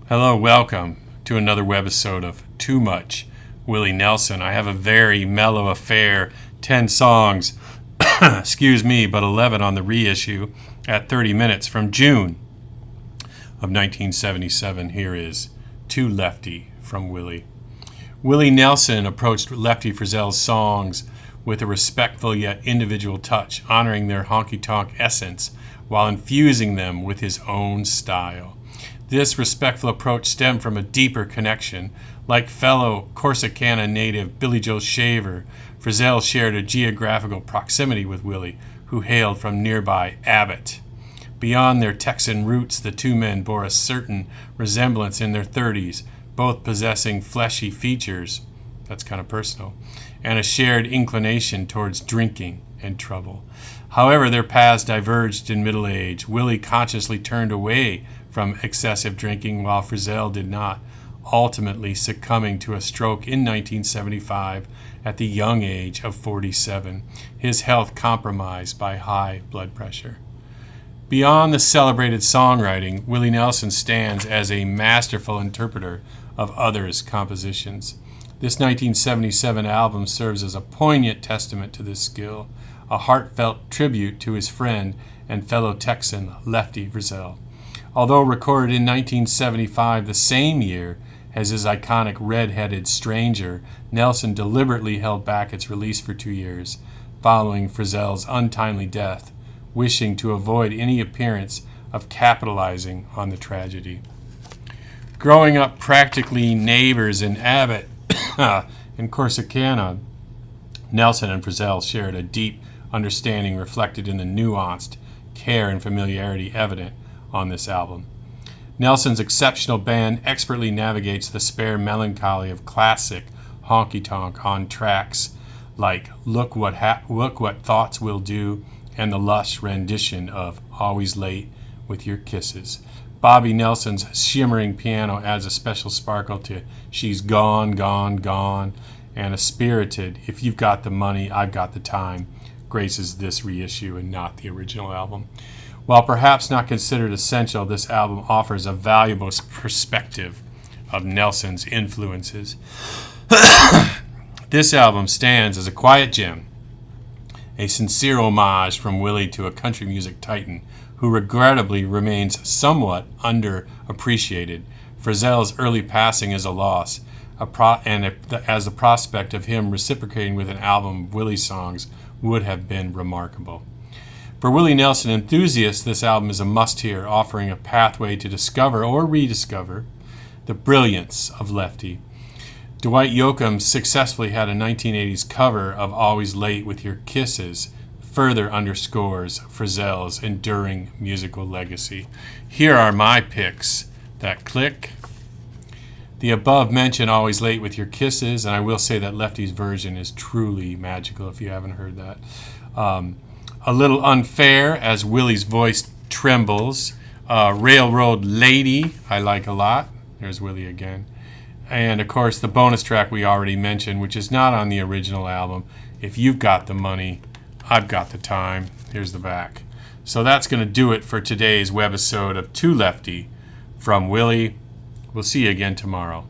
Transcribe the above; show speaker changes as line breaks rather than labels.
Hello, welcome to another webisode of Too Much Willie Nelson. I have a very mellow affair, 10 songs, excuse me, but 11 on the reissue at 30 minutes from June of 1977. Here is To Lefty from Willie. Willie Nelson approached Lefty Frizzell's songs with a respectful yet individual touch, honoring their honky-tonk essence while infusing them with his own style. This respectful approach stemmed from a deeper connection. Like fellow Corsicana native Billy Joe Shaver, Frizzell shared a geographical proximity with Willie, who hailed from nearby Abbott. Beyond their Texan roots, the two men bore a certain resemblance in their 30s, both possessing fleshy features, that's kind of personal, and a shared inclination towards drinking and trouble. However, their paths diverged in middle age. Willie consciously turned away from excessive drinking, while Frizzell did not, ultimately succumbing to a stroke in 1975 at the young age of 47, his health compromised by high blood pressure. Beyond the celebrated songwriting, Willie Nelson stands as a masterful interpreter of others' compositions. This 1977 album serves as a poignant testament to this skill, a heartfelt tribute to his friend and fellow Texan Lefty Frizzell. Although recorded in 1975, the same year as his iconic Red-Headed Stranger, Nelson deliberately held back its release for 2 years, following Frizzell's untimely death, wishing to avoid any appearance of capitalizing on the tragedy. Growing up practically neighbors in Abbott and Corsicana, Nelson and Frizzell shared a deep understanding reflected in the nuanced care and familiarity evident on this album. Nelson's exceptional band expertly navigates the spare melancholy of classic honky-tonk on tracks like Look What Thoughts Will Do and the lush rendition of Always Late with Your Kisses. Bobby Nelson's shimmering piano adds a special sparkle to She's Gone, Gone, Gone, and a spirited If You've Got the Money, I've Got the Time graces this reissue and not the original album. While perhaps not considered essential, this album offers a valuable perspective of Nelson's influences. This album stands as a quiet gem, a sincere homage from Willie to a country music titan who regrettably remains somewhat underappreciated. Frizzell's early passing is a loss, as the prospect of him reciprocating with an album of Willie songs would have been remarkable. For Willie Nelson enthusiasts, this album is a must-hear, offering a pathway to discover or rediscover the brilliance of Lefty. Dwight Yoakam successfully had a 1980s cover of Always Late with Your Kisses, further underscores Frizzell's enduring musical legacy. Here are my picks that click. The above mentioned Always Late with Your Kisses, and I will say that Lefty's version is truly magical if you haven't heard that. A Little Unfair as Willie's voice trembles. Railroad Lady, I like a lot. There's Willie again. And, of course, the bonus track we already mentioned, which is not on the original album. If You've Got the Money, I've Got the Time. Here's the back. So that's going to do it for today's webisode of To Lefty from Willie. We'll see you again tomorrow.